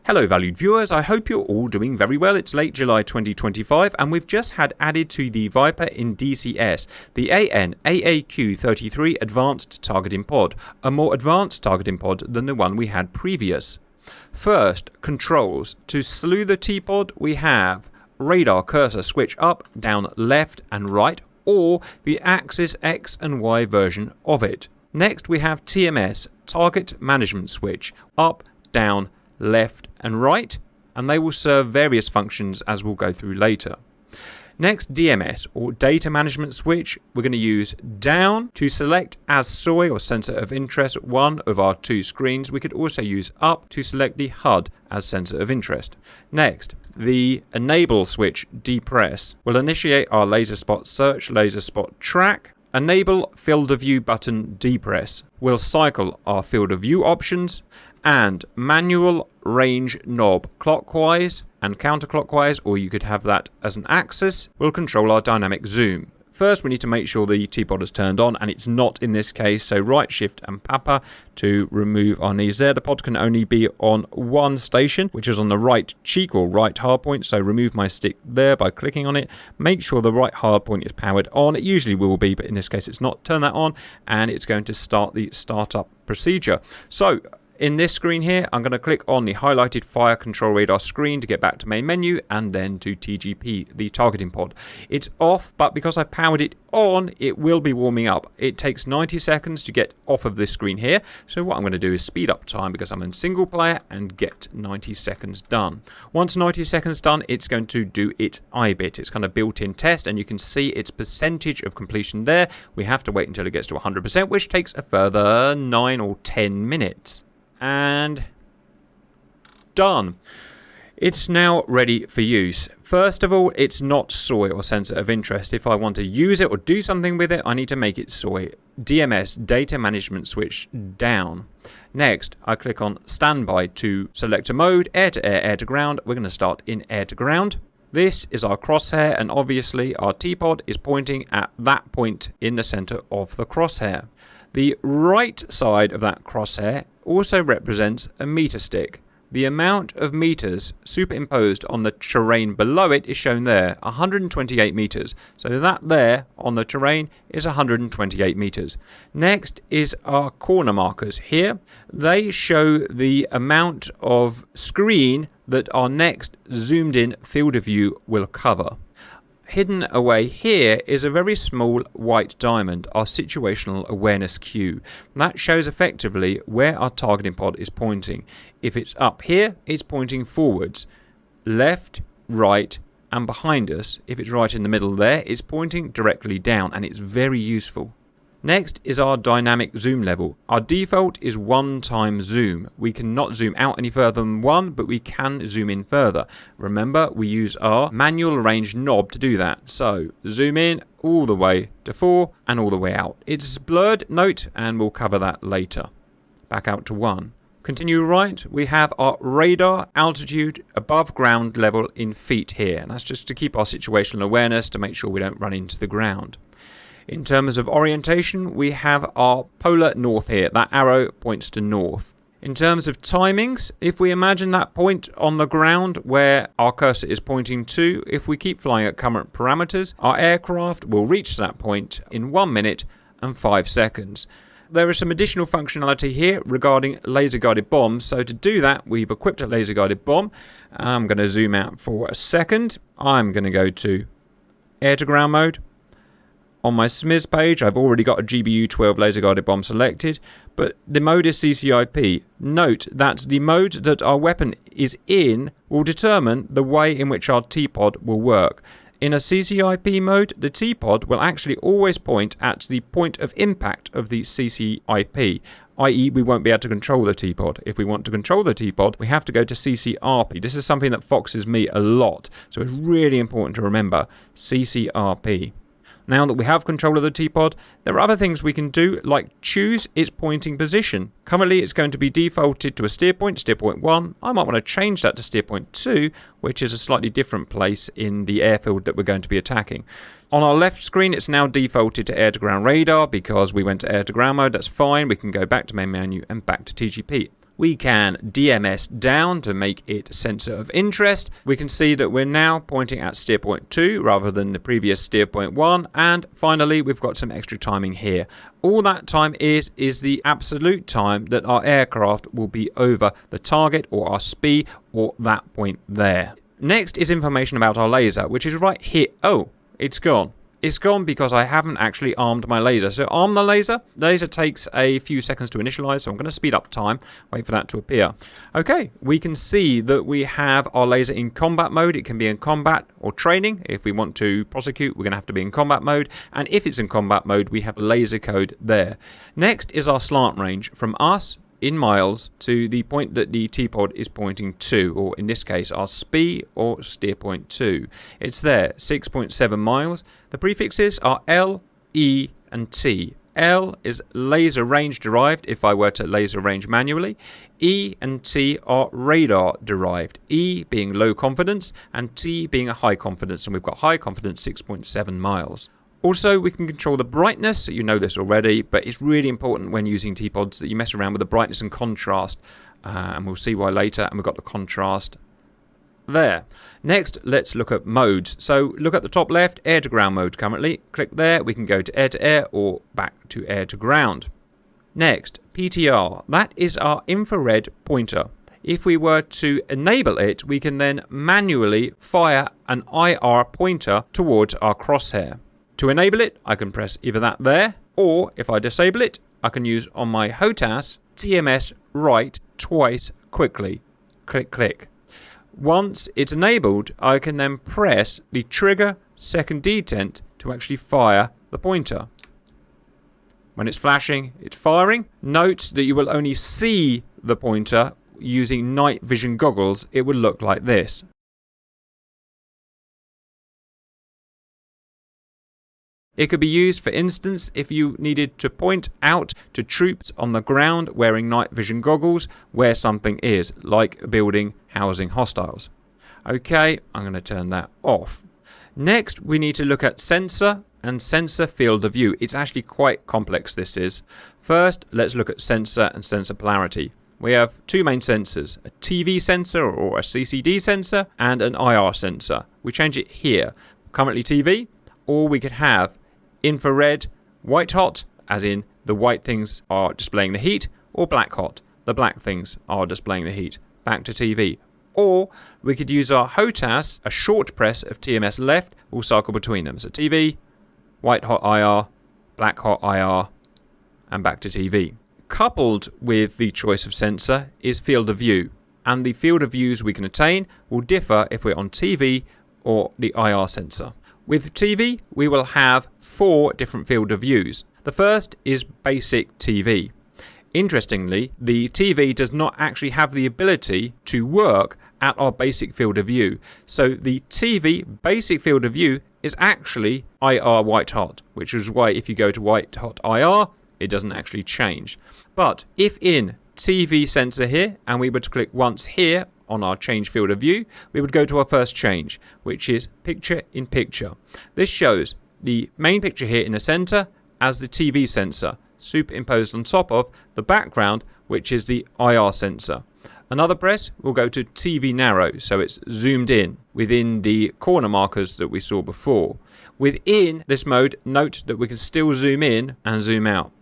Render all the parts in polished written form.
Hello valued viewers, I hope you're all doing very well. It's late July 2025 and we've just had added to the Viper in DCS the AAQ-33 Advanced Targeting Pod, a more advanced targeting pod than the one we had previous. First, controls. To slew the T-pod we have radar cursor switch up, down, left and right, or the axis X and Y version of it. Next we have TMS, target management switch, up, down, left and right, and they will serve various functions as we'll go through later. Next, DMS or data management switch, we're going to use down to select as SOI or sensor of interest one of our two screens. We could also use up to select the HUD as sensor of interest. Next, the enable switch depress will initiate our laser spot search, laser spot track. Enable field of view button depress will cycle our field of view options, and manual range knob clockwise and counterclockwise, or you could have that as an axis, will control our dynamic zoom. First we need to make sure the T-pod is turned on, and it's not in this case, so right shift and papa to remove our knees there. The pod can only be on one station, which is on the right cheek or right hardpoint, so remove my stick there by clicking on it. Make sure the right hardpoint is powered on. It usually will be, but in this case it's not. Turn that on and it's going to start the startup procedure. So in this screen here, I'm going to click on the highlighted fire control radar screen to get back to main menu and then to TGP, the targeting pod. It's off, but because I've powered it on, it will be warming up. It takes 90 seconds to get off of this screen here. So what I'm going to do is speed up time because I'm in single player and get 90 seconds done. Once 90 seconds done, it's going to do its IBIT. It's kind of built-in test, and you can see its percentage of completion there. We have to wait until it gets to 100%, which takes a further 9 or 10 minutes. And done. It's now ready for use. First of all, it's not SOI or sensor of interest. If I want to use it or do something with it, I need to make it SOI. DMS, data management switch, down. Next, I click on standby to select a mode, air to air, air to ground. We're going to start in air to ground. This is our crosshair, and obviously our T-pod is pointing at that point in the center of the crosshair. The right side of that crosshair also represents a meter stick. The amount of meters superimposed on the terrain below it is shown there, 128 meters. So that there on the terrain is 128 meters. Next is our corner markers here. They show the amount of screen that our next zoomed in field of view will cover. Hidden away here is a very small white diamond, our situational awareness cue. That shows effectively where our targeting pod is pointing. If it's up here, it's pointing forwards. Left, right, and behind us, if it's right in the middle there, it's pointing directly down, and it's very useful. Next is our dynamic zoom level. Our default is 1 times zoom. We cannot zoom out any further than 1, but we can zoom in further. Remember, we use our manual range knob to do that. So zoom in all the way to 4 and all the way out. It's blurred, note, and we'll cover that later. Back out to 1. Continue right, we have our radar altitude above ground level in feet here. And that's just to keep our situational awareness to make sure we don't run into the ground. In terms of orientation, we have our polar north here. That arrow points to north. In terms of timings, if we imagine that point on the ground where our cursor is pointing to, if we keep flying at current parameters, our aircraft will reach that point in 1 minute and 5 seconds. There is some additional functionality here regarding laser-guided bombs. So to do that, we've equipped a laser-guided bomb. I'm going to zoom out for a second. I'm going to go to air-to-ground mode. On my SMIS page, I've already got a GBU-12 laser-guided bomb selected, but the mode is CCIP. Note that the mode that our weapon is in will determine the way in which our T-pod will work. In a CCIP mode, the T-pod will actually always point at the point of impact of the CCIP, i.e. we won't be able to control the T-pod. If we want to control the T-pod, we have to go to CCRP. This is something that foxes me a lot, so it's really important to remember CCRP. Now that we have control of the T-pod, there are other things we can do, like choose its pointing position. Currently it's going to be defaulted to a steer point 1. I might want to change that to steer point 2, which is a slightly different place in the airfield that we're going to be attacking. On our left screen, it's now defaulted to air-to-ground radar because we went to air-to-ground mode. That's fine. We can go back to main menu and back to TGP. We can DMS down to make it sensor of interest. We can see that we're now pointing at steer point 2 rather than the previous steer point 1. And finally, we've got some extra timing here. All that time is the absolute time that our aircraft will be over the target or our SPI or that point there. Next is information about our laser, which is right here. Oh, it's gone. It's gone because I haven't actually armed my laser. So arm the laser. The laser takes a few seconds to initialize, so I'm going to speed up time, wait for that to appear. Okay, we can see that we have our laser in combat mode. It can be in combat or training. If we want to prosecute, we're going to have to be in combat mode. And if it's in combat mode, we have laser code there. Next is our slant range from us in miles to the point that the T-pod is pointing to, or in this case our SPI or steer point 2. It's there, 6.7 miles. The prefixes are L, E and T. L is laser range derived if I were to laser range manually. E and T are radar derived. E being low confidence and T being a high confidence, and we've got high confidence 6.7 miles. Also, we can control the brightness. You know this already, but it's really important when using T-pods that you mess around with the brightness and contrast. And we'll see why later. And we've got the contrast there. Next, let's look at modes. So look at the top left, air to ground mode currently. Click there. We can go to air or back to air to ground. Next, PTR. That is our infrared pointer. If we were to enable it, we can then manually fire an IR pointer towards our crosshair. To enable it, I can press either that there, or if I disable it, I can use on my HOTAS TMS right twice quickly. Click, click. Once it's enabled, I can then press the trigger second detent to actually fire the pointer. When it's flashing, it's firing. Note that you will only see the pointer using night vision goggles. It will look like this. It could be used, for instance, if you needed to point out to troops on the ground wearing night vision goggles where something is, like a building housing hostiles. Okay, I'm going to turn that off. Next, we need to look at sensor and sensor field of view. It's actually quite complex, this is. First, let's look at sensor and sensor polarity. We have two main sensors, a TV sensor or a CCD sensor and an IR sensor. We change it here. Currently TV, or we could have infrared, white hot, as in the white things are displaying the heat, or black hot, the black things are displaying the heat. Back to TV. Or we could use our HOTAS, a short press of TMS left, will cycle between them. So TV, white hot IR, black hot IR, and back to TV. Coupled with the choice of sensor is field of view, and the field of views we can attain will differ if we're on TV or the IR sensor. With TV, we will have 4 different field of views. The first is basic TV. Interestingly, the TV does not actually have the ability to work at our basic field of view. So the TV basic field of view is actually IR white hot, which is why if you go to white hot IR, it doesn't actually change. But if in TV sensor here, and we were to click once here on our change field of view, we would go to our first change, which is picture in picture. This shows the main picture here in the center as the TV sensor, superimposed on top of the background, which is the IR sensor. Another press will go to TV narrow, so it's zoomed in within the corner markers that we saw before. Within this mode, note that we can still zoom in and zoom out.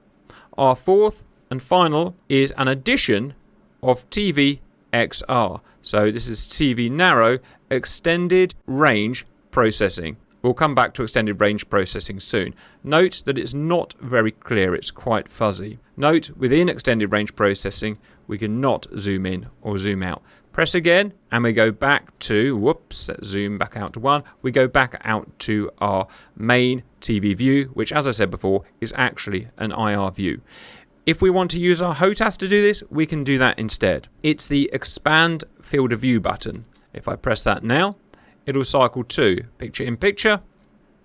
Our fourth and final is an addition of TV XR. So this is TV narrow extended range processing. We'll come back to extended range processing soon. Note that it's not very clear, it's quite fuzzy. Note within extended range processing we cannot zoom in or zoom out. Press again and we go back to, let's zoom back out to 1. We go back out to our main TV view, which as I said before is actually an IR view. If we want to use our HOTAS to do this, we can do that instead. It's the expand field of view button. If I press that now, it'll cycle to picture in picture,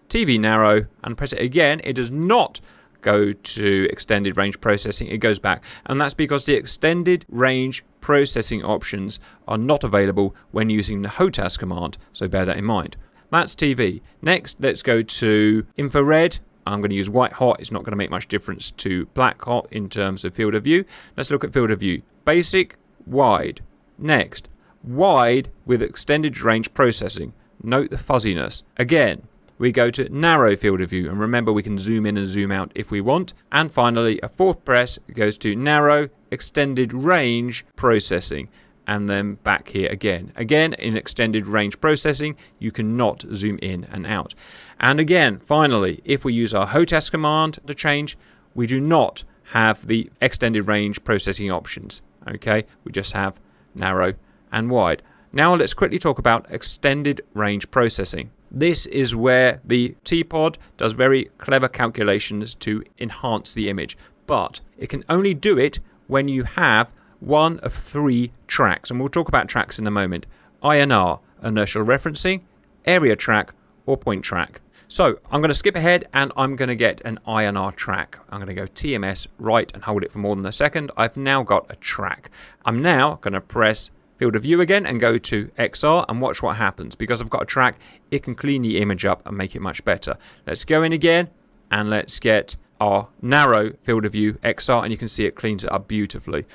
TV narrow, and press it again. It does not go to extended range processing, it goes back. And that's because the extended range processing options are not available when using the HOTAS command, so bear that in mind. That's TV. Next, let's go to infrared, I'm going to use white hot. It's not going to make much difference to black hot in terms of field of view. Let's look at field of view. Basic, wide. Next, wide with extended range processing. Note the fuzziness. Again, we go to narrow field of view, and remember we can zoom in and zoom out if we want. And finally, a fourth press goes to narrow extended range processing, and then back here again. Again, in extended range processing, you cannot zoom in and out. And again, finally, if we use our HOTAS command to change, we do not have the extended range processing options. Okay, we just have narrow and wide. Now let's quickly talk about extended range processing. This is where the T-Pod does very clever calculations to enhance the image, but it can only do it when you have one of 3 tracks, and we'll talk about tracks in a moment. INR, inertial referencing, area track, or point track. So I'm going to skip ahead and I'm going to get an INR track. I'm going to go TMS right and hold it for more than a second. I've now got a track. I'm now going to press field of view again and go to XR and watch what happens. Because I've got a track, it can clean the image up and make it much better. Let's go in again and let's get our narrow field of view XR, and you can see it cleans it up beautifully.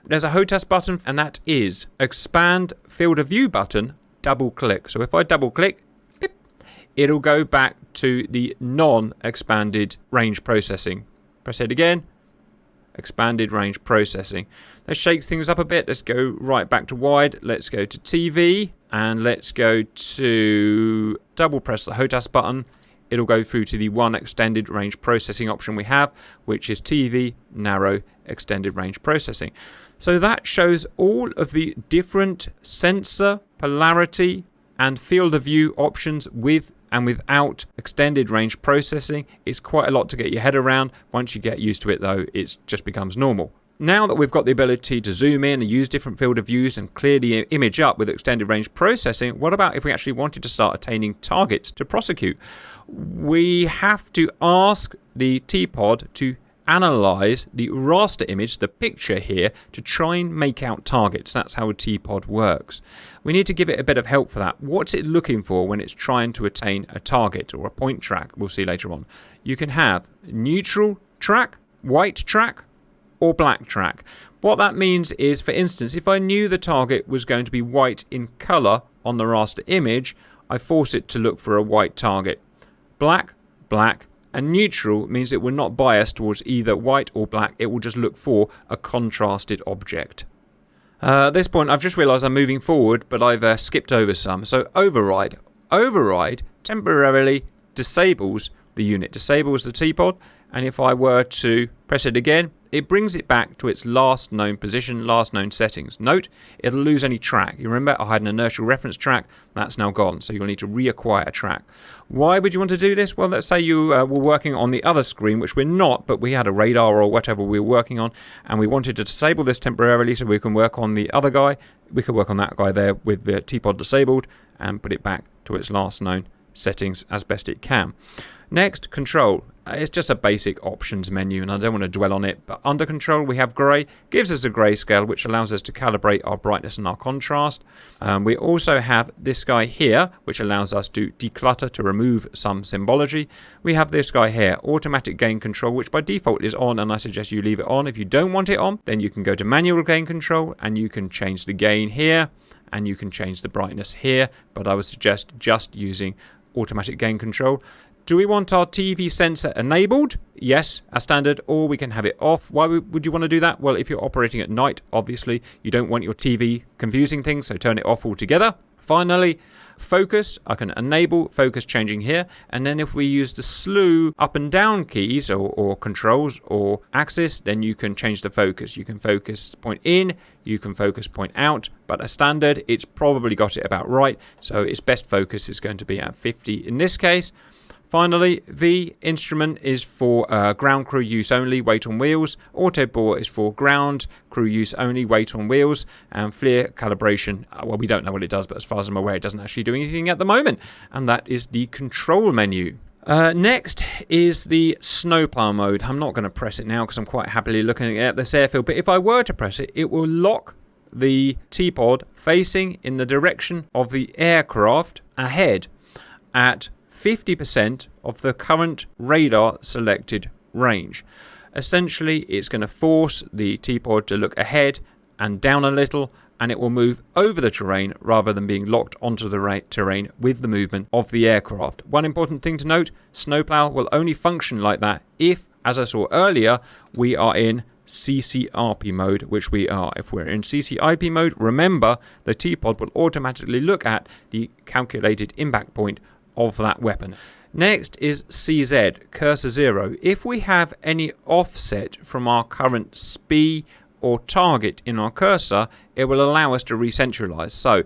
There's a HOTAS button, and that is expand field of view button, double click. So if I double click, it'll go back to the non-expanded range processing. Press it again. Expanded range processing. Let's shake things up a bit. Let's go right back to wide. Let's go to TV and let's go to double press the HOTAS button. It'll go through to the one extended range processing option we have, which is TV narrow extended range processing. So that shows all of the different sensor, polarity and field of view options with and without extended range processing. It's quite a lot to get your head around. Once you get used to it though, it just becomes normal. Now that we've got the ability to zoom in and use different field of views and clear the image up with extended range processing, what about if we actually wanted to start attaining targets to prosecute? We have to ask the T-Pod to analyze the raster image, the picture here, to try and make out targets. That's how a T-Pod works. We need to give it a bit of help for that. What's it looking for when it's trying to attain a target or a point track? We'll see later on. You can have neutral track, white track, or black track. What that means is, for instance, if I knew the target was going to be white in color on the raster image, I force it to look for a white target. Black, black, and neutral means it will not bias towards either white or black. It will just look for a contrasted object. At this point, I've just realized I'm moving forward, but I've skipped over some. So override. Override temporarily disables the unit, disables the T-Pod, and if I were to press it again, it brings it back to its last known position, last known settings. Note, it'll lose any track. You remember I had an inertial reference track, that's now gone, so you'll need to reacquire a track. Why would you want to do this? Well, let's say you were working on the other screen, which we're not, but we had a radar or whatever we were working on, and we wanted to disable this temporarily so we can work on the other guy. We could work on that guy there with the T-Pod disabled and put it back to its last known settings as best it can. Next, control. It's just a basic options menu and I don't want to dwell on it, but under control we have grey, gives us a grayscale which allows us to calibrate our brightness and our contrast. We also have this guy here which allows us to declutter, to remove some symbology. We have this guy here, automatic gain control, which by default is on, and I suggest you leave it on. If you don't want it on, then you can go to manual gain control and you can change the gain here and you can change the brightness here, but I would suggest just using automatic gain control. Do we want our TV sensor enabled? Yes, as standard, or we can have it off. Why would you want to do that? Well, if you're operating at night, obviously, you don't want your TV confusing things, so turn it off altogether. Finally, focus. I can enable focus changing here, and then if we use the slew up and down keys or controls or axis, then you can change the focus. You can focus point in, you can focus point out, but as standard, it's probably got it about right, so its best focus is going to be at 50 in this case. Finally, V instrument is for ground crew use only, weight on wheels. Auto bore is for ground crew use only, weight on wheels. And FLIR calibration, well, we don't know what it does, but as far as I'm aware, it doesn't actually do anything at the moment. And that is the control menu. Next is the snowplow mode. I'm not going to press it now because I'm quite happily looking at this airfield. But if I were to press it, it will lock the T-Pod facing in the direction of the aircraft ahead at 50% of the current radar selected range. Essentially, it's going to force the T-pod to look ahead and down a little, and it will move over the terrain rather than being locked onto the terrain with the movement of the aircraft. One important thing to note, snowplow will only function like that if, as I saw earlier, we are in CCRP mode, which we are. If we're in CCIP mode, remember the T-pod will automatically look at the calculated impact point of that weapon. Next is CZ, cursor 0. If we have any offset from our current SPI or target in our cursor, it will allow us to recentralize. So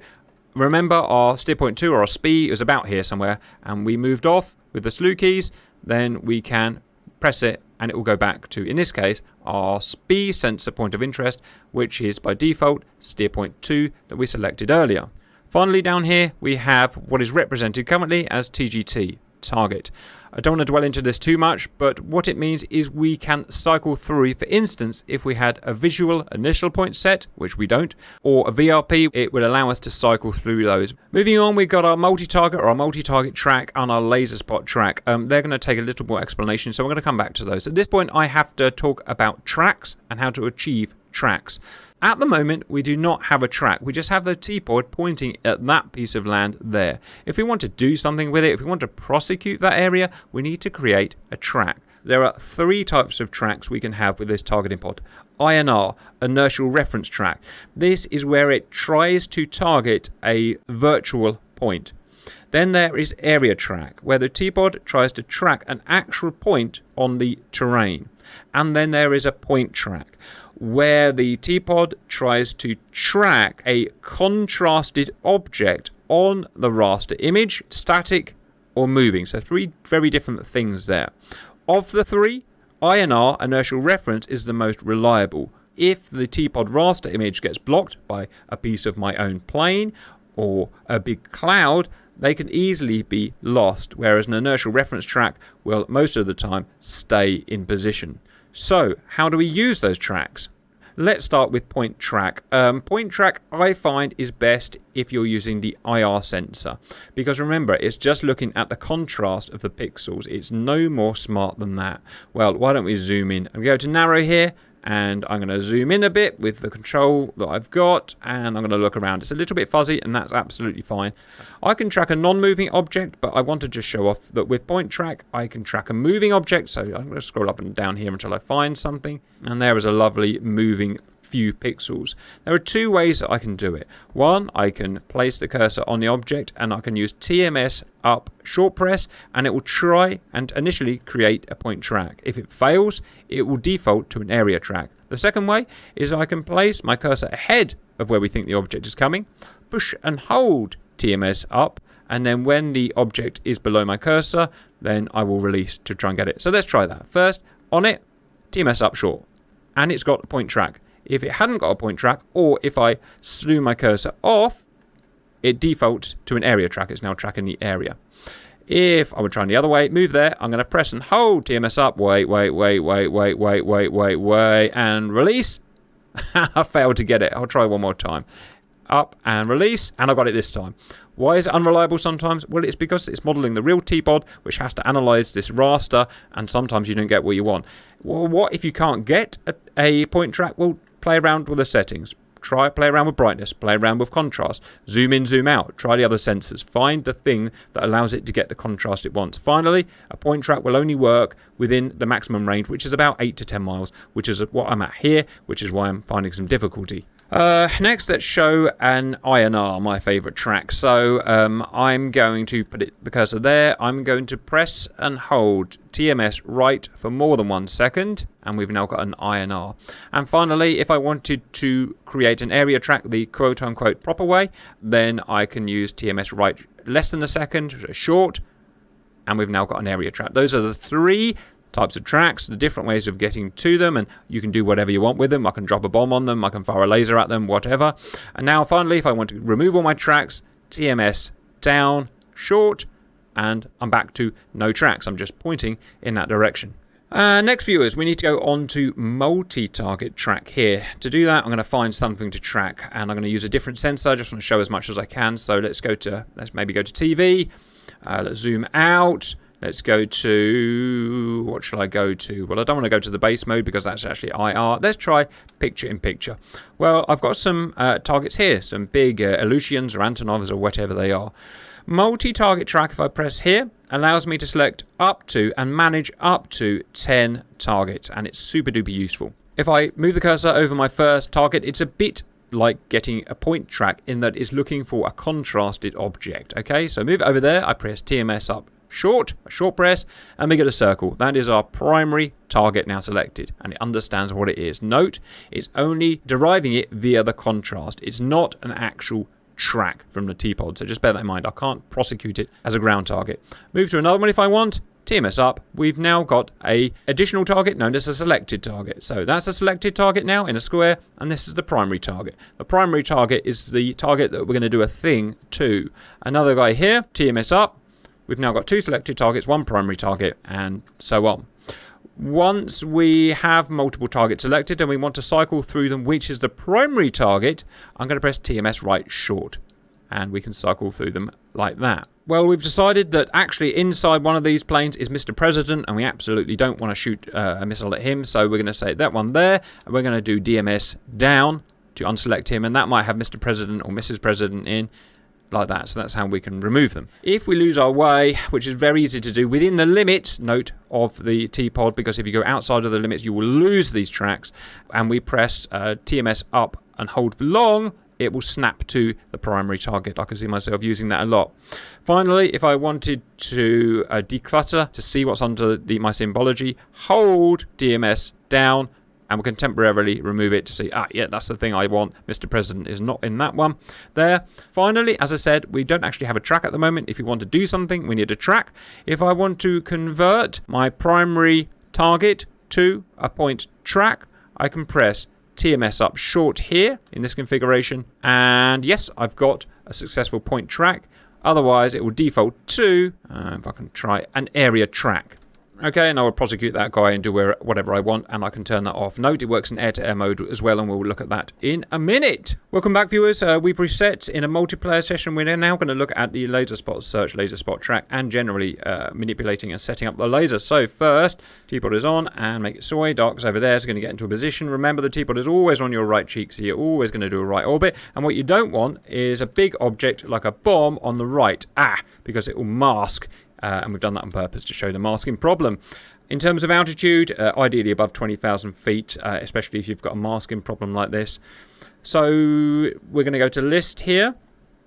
remember our steer point 2 or our SPI is about here somewhere, and we moved off with the slew keys, then we can press it and it will go back to, in this case, our SPI sensor point of interest, which is by default steer point 2 that we selected earlier. Finally, down here we have what is represented currently as TGT, target. I don't want to dwell into this too much, but what it means is we can cycle through. For instance, if we had a visual initial point set, which we don't, or a VRP, it would allow us to cycle through those. Moving on, we've got our multi-target or our multi-target track and our laser spot track. They're going to take a little more explanation, so I'm going to come back to those. At this point, I have to talk about tracks and how to achieve tracks. At the moment, we do not have a track. We just have the T-pod pointing at that piece of land there. If we want to do something with it, if we want to prosecute that area, we need to create a track. There are 3 types of tracks we can have with this targeting pod. INR, inertial reference track. This is where it tries to target a virtual point. Then there is area track, where the T-pod tries to track an actual point on the terrain. And then there is a point track, where the T-pod tries to track a contrasted object on the raster image, static or moving. So 3 very different things there. Of the 3, INR, inertial reference, is the most reliable. If the T-pod raster image gets blocked by a piece of my own plane or a big cloud, they can easily be lost, whereas an inertial reference track will most of the time stay in position. So, how do we use those tracks? Let's start with point track. Point track, I find, is best if you're using the IR sensor. Because remember, it's just looking at the contrast of the pixels. It's no more smart than that. Well, why don't we zoom in? I'm going to go to narrow here, and I'm going to zoom in a bit with the control that I've got, and I'm going to look around. It's a little bit fuzzy, and that's absolutely fine. I can track a non-moving object, but I want to just show off that with point track, I can track a moving object. So I'm going to scroll up and down here until I find something, and there is a lovely moving few pixels. There are 2 ways that I can do it. One, I can place the cursor on the object, and I can use TMS up short press, and it will try and initially create a point track. If it fails, it will default to an area track. The second way is I can place my cursor ahead of where we think the object is coming, push and hold TMS up, and then when the object is below my cursor, then I will release to try and get it. So let's try that. First, on it, TMS up short, and it's got a point track. If it hadn't got a point track, or if I slew my cursor off, it defaults to an area track. It's now tracking the area. If I were trying the other way, move there, I'm going to press and hold TMS up, wait, and release. I failed to get it. I'll try one more time. Up and release, and I got it this time. Why is it unreliable sometimes? Well, it's because it's modeling the real T-pod, which has to analyze this raster, and sometimes you don't get what you want. Well, what if you can't get a point track? Well, play around with the settings. Play around with brightness, play around with contrast, zoom in, zoom out, try the other sensors, find the thing that allows it to get the contrast it wants. Finally, a point track will only work within the maximum range, which is about 8 to 10 miles, which is what I'm at here, which is why I'm finding some difficulty. Next, let's show an INR, my favorite track. So I'm going to put the cursor there. I'm going to press and hold TMS right for more than 1 second, and we've now got an INR. And finally, if I wanted to create an area track the quote-unquote proper way, then I can use TMS right less than a second, short, and we've now got an area track. Those are the 3 types of tracks, the different ways of getting to them, and you can do whatever you want with them. I can drop a bomb on them, I can fire a laser at them, whatever. And now finally, if I want to remove all my tracks, TMS down, short, and I'm back to no tracks. I'm just pointing in that direction. Next, viewers, we need to go on to multi-target track here. To do that, I'm going to find something to track, and I'm going to use a different sensor. I just want to show as much as I can. So let's maybe go to TV. Let's zoom out. Let's go to, what shall I go to? Well, I don't want to go to the base mode because that's actually IR. Let's try picture in picture. Well, I've got some targets here, some big Aleutians or Antonovs or whatever they are. Multi-target track, if I press here, allows me to select up to and manage up to 10 targets, and it's super duper useful. If I move the cursor over my first target, it's a bit like getting a point track in that it's looking for a contrasted object. Okay, so move it over there, I press TMS up short, a short press, and we get a circle. That is our primary target now selected, and it understands what it is. Note, it's only deriving it via the contrast. It's not an actual track from the T-pod, so just bear that in mind. I can't prosecute it as a ground target. Move to another one if I want. TMS up. We've now got a additional target known as a selected target. So that's a selected target now in a square, and this is the primary target. The primary target is the target that we're going to do a thing to. Another guy here, TMS up. We've now got 2 selected targets, 1 primary target, and so on. Once we have multiple targets selected and we want to cycle through them, which is the primary target, I'm going to press TMS right short, and we can cycle through them like that. Well, we've decided that actually inside one of these planes is Mr. President, and we absolutely don't want to shoot a missile at him, so we're going to say that one there, and we're going to do DMS down to unselect him, and that might have Mr. President or Mrs. President in, like that. So that's how we can remove them. If we lose our way, which is very easy to do within the limit, note, of the T-pod, because if you go outside of the limits, you will lose these tracks, and we press TMS up and hold for long, it will snap to the primary target. I can see myself using that a lot. Finally, if I wanted to declutter to see what's under my symbology, hold DMS down, and we can temporarily remove it to see, yeah, that's the thing I want. Mr. President is not in that one there. Finally, as I said, we don't actually have a track at the moment. If you want to do something, we need a track. If I want to convert my primary target to a point track, I can press TMS up short here in this configuration. And yes, I've got a successful point track. Otherwise, it will default to, if I can try, an area track. Okay, and I will prosecute that guy and do whatever I want, and I can turn that off. Note, it works in air-to-air mode as well, and we'll look at that in a minute. Welcome back, viewers. We've reset in a multiplayer session. We're now going to look at the laser spot search, laser spot track, and generally manipulating and setting up the laser. So first, T-pod is on, and make it soy. Dark's over there, so going to get into a position. Remember, the T-pod is always on your right cheek, so you're always going to do a right orbit. And what you don't want is a big object like a bomb on the right. Because it will mask. And we've done that on purpose to show the masking problem. In terms of altitude, ideally above 20,000 feet, especially if you've got a masking problem like this. So we're going to go to list here.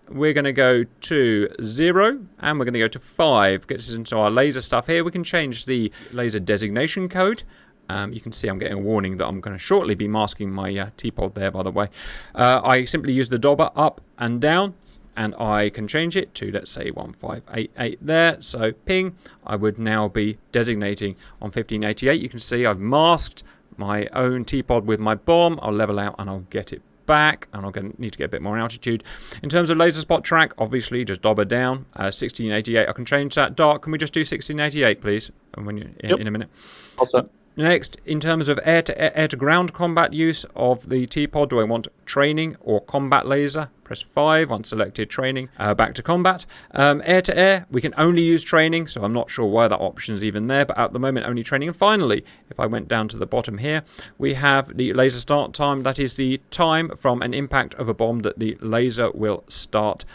We're going to go to 0, and we're going to go to 5. Gets us into our laser stuff here. We can change the laser designation code. You can see I'm getting a warning that I'm going to shortly be masking my T-pod there, by the way. I simply use the dobber up and down. And I can change it to, let's say, 1588 there. So ping, I would now be designating on 1588. You can see I've masked my own T-pod with my bomb. I'll level out and I'll get it back. And I'll need to get a bit more altitude. In terms of laser spot track, obviously just dobber down. 1688, I can change that. Dark, can we just do 1688, please? And when you're in a minute. Also. Next, in terms of air-to-ground combat use of the T-pod, do I want training or combat laser? Press 5 on selected training, back to combat. Air-to-air, we can only use training, so I'm not sure why that option's even there, but at the moment only training. And finally, if I went down to the bottom here, we have the laser start time. That is the time from an impact of a bomb that the laser will start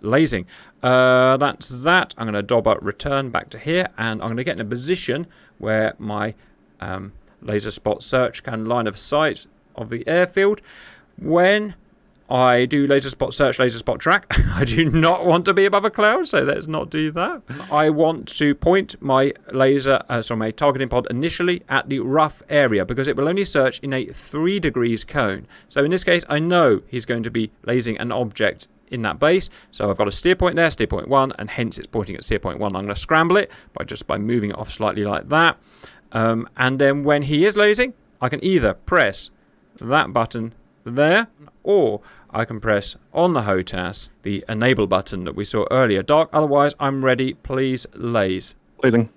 lasing. That's that. I'm going to dobber return back to here, and I'm going to get in a position where my laser spot search can line of sight of the airfield. When I do laser spot search, laser spot track, I do not want to be above a cloud, so let's not do that. I want to point my laser, my targeting pod initially at the rough area, because it will only search in a 3 degrees cone. So in this case, I know he's going to be lasing an object in that base. So I've got a steer point there, steer point 1, and hence it's pointing at steer point 1. I'm going to scramble it by moving it off slightly like that. And then when he is lasing, I can either press that button there, or I can press on the HOTAS the enable button that we saw earlier. Dark, otherwise I'm ready. Please laze. Lasing.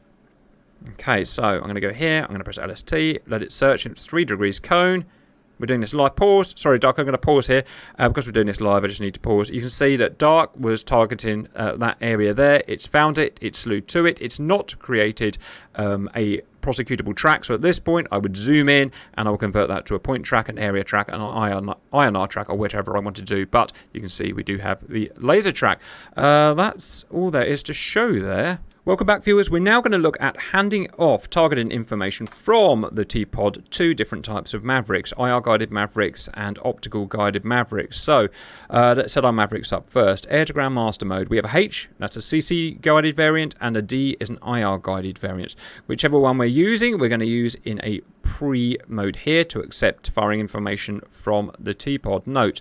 Okay, so I'm going to go here. I'm going to press LST, let it search in 3 degrees cone. We're doing this live. Pause. Sorry, Dark, I'm going to pause here. Because we're doing this live, I just need to pause. You can see that Dark was targeting that area there. It's found it. It's slewed to it. It's not created a prosecutable track. So at this point, I would zoom in and I will convert that to a point track, an area track, an INR track, or whatever I want to do. But you can see we do have the laser track. That's all there is to show there. Welcome back, viewers. We're now going to look at handing off targeting information from the T-Pod to different types of Mavericks, IR-guided Mavericks and optical-guided Mavericks. So let's set our Mavericks up first. Air-to-ground master mode. We have a H, that's a CC-guided variant, and a D is an IR-guided variant. Whichever one we're using, we're going to use in a pre-mode here to accept firing information from the T-Pod. Note,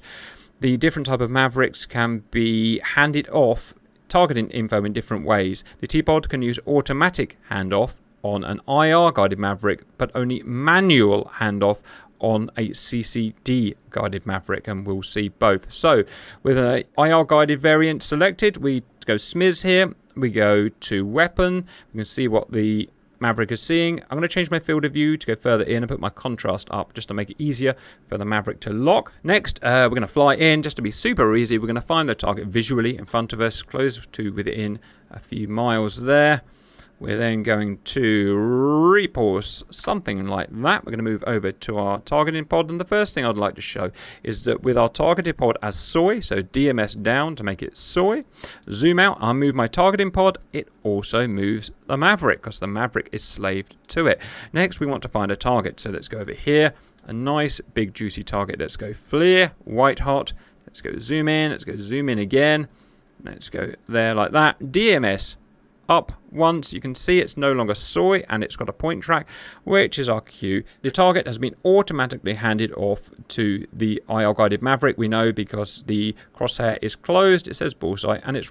the different type of Mavericks can be handed off targeting info in different ways. The T-Pod can use automatic handoff on an IR-guided Maverick, but only manual handoff on a CCD-guided Maverick, and we'll see both. So, with an IR-guided variant selected, we go SMIS here, we go to Weapon, we can see what the Maverick is seeing. I'm going to change my field of view to go further in and put my contrast up just to make it easier for the Maverick to lock. Next, we're going to fly in just to be super easy. We're going to find the target visually in front of us, close to within a few miles there. We're then going to repause something like that. We're going to move over to our targeting pod. And the first thing I'd like to show is that with our targeting pod as soy, so DMS down to make it soy, zoom out, I'll move my targeting pod. It also moves the Maverick because the Maverick is slaved to it. Next, we want to find a target. So let's go over here. A nice big juicy target. Let's go FLIR, white hot. Let's go zoom in. Let's go zoom in again. Let's go there like that. DMS up once. You can see it's no longer soy and it's got a point track, which is our cue. The target has been automatically handed off to the IR guided Maverick. We know because the crosshair is closed, it says bullseye, and it's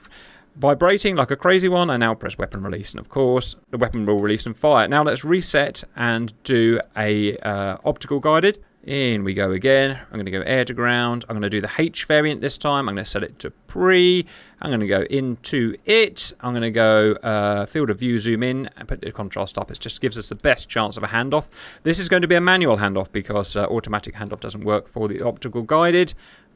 vibrating like a crazy one. I now press weapon release, and of course the weapon will release and fire. Now let's reset and do a optical guided. In we go again. I'm going to go air to ground. I'm going to do the H variant this time. I'm going to set it to pre. I'm going to go into it. I'm going to go field of view, zoom in, and put the contrast up. It just gives us the best chance of a handoff. This is going to be a manual handoff because automatic handoff doesn't work for the optical guided.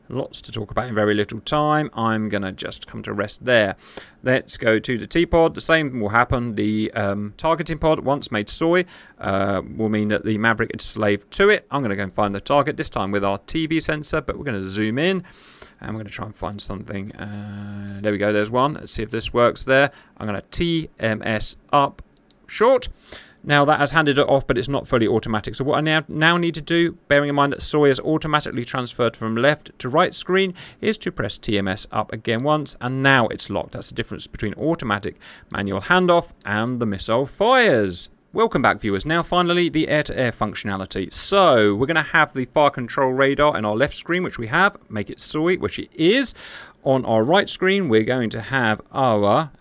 Lots to talk about in very little time. I'm going to just come to rest there. Let's go to the T-Pod. The same will happen. The targeting pod, once made soy, will mean that the Maverick is slaved to it. I'm going to go and find the target, this time with our TV sensor, but we're going to zoom in. And we're going to try and find something. There we go, there's one. Let's see if this works there. I'm going to TMS up short. Now that has handed it off, but it's not fully automatic. So what I now need to do, bearing in mind that soy is automatically transferred from left to right screen, is to press TMS up again once, and now it's locked. That's the difference between automatic manual handoff and the missile fires. Welcome back, viewers. Now finally the air-to-air functionality. So we're going to have the fire control radar in our left screen, which we have. Make it soy, which it is. On our right screen, we're going to have our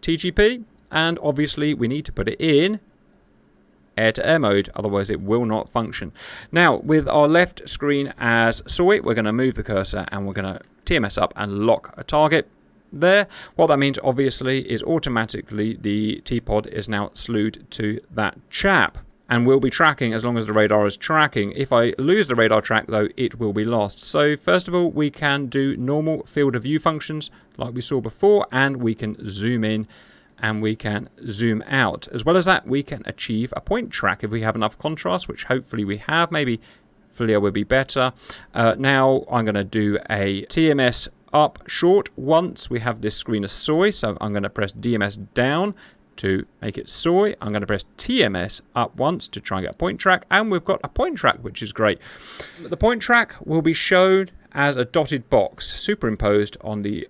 TGP, and obviously we need to put it in air-to-air mode, otherwise it will not function. Now, with our left screen as soy, we're going to move the cursor and we're going to TMS up and lock a target there. What that means, obviously, is automatically the T-Pod is now slewed to that chap and will be tracking as long as the radar is tracking. If I lose the radar track, though, it will be lost. So, first of all, we can do normal field of view functions like we saw before, and we can zoom in and we can zoom out. As well as that, we can achieve a point track if we have enough contrast, which hopefully we have. Maybe FLIR would be better. Now I'm going to do a TMS up short once we have this screen as soy. So I'm going to press DMS down to make it soy. I'm going to press TMS up once to try and get a point track. And we've got a point track, which is great. The point track will be shown as a dotted box superimposed on the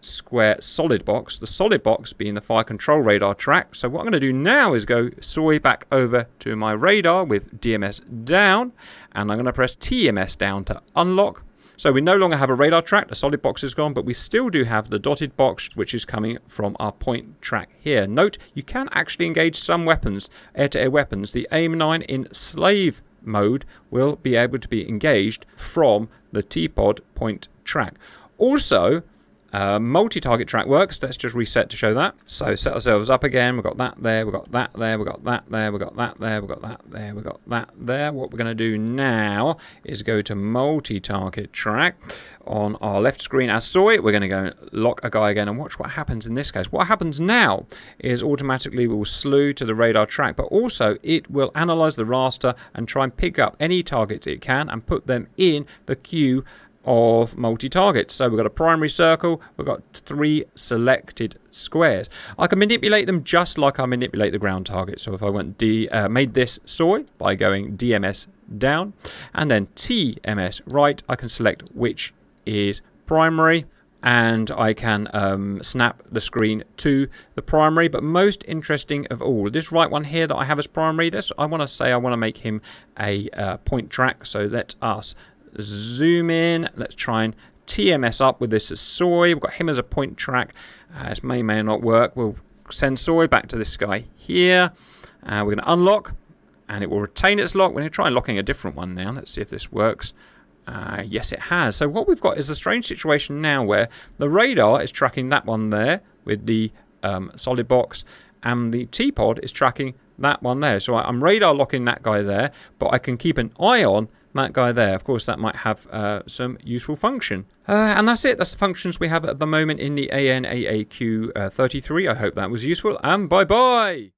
square solid box, the solid box being the fire control radar track. So what I'm going to do now is go soy back over to my radar with DMS down, and I'm going to press TMS down to unlock. So we no longer have a radar track, the solid box is gone, but we still do have the dotted box, which is coming from our point track here. Note, you can actually engage some weapons, air-to-air weapons. The AIM-9 in slave mode will be able to be engaged from the T-Pod point track. Also, Multi-target track works. Let's just reset to show that. So set ourselves up again. We've got that there. We've got that there. We've got that there. We've got that there. We've got that there. We've got that there. What we're going to do now is go to multi-target track on our left screen as soy. We're going to go lock a guy again and watch what happens in this case. What happens now is automatically we'll slew to the radar track, but also it will analyze the raster and try and pick up any targets it can and put them in the queue of multi-targets. So we've got a primary circle, we've got 3 selected squares. I can manipulate them just like I manipulate the ground target. So if I went made this soy by going DMS down and then TMS right, I can select which is primary, and I can snap the screen to the primary. But most interesting of all, this right one here that I have as primary, I want to make him a point track. So let us zoom in. Let's try and TMS up with this as soy. We've got him as a point track. This may not work. We'll send soy back to this guy here. We're going to unlock, and it will retain its lock. We're going to try locking a different one now. Let's see if this works. Yes, it has. So what we've got is a strange situation now where the radar is tracking that one there with the solid box, and the T-pod is tracking that one there. So I'm radar locking that guy there, but I can keep an eye on that guy there. Of course, that might have some useful function. And that's it. That's the functions we have at the moment in the AAQ-33. I hope that was useful, and bye-bye!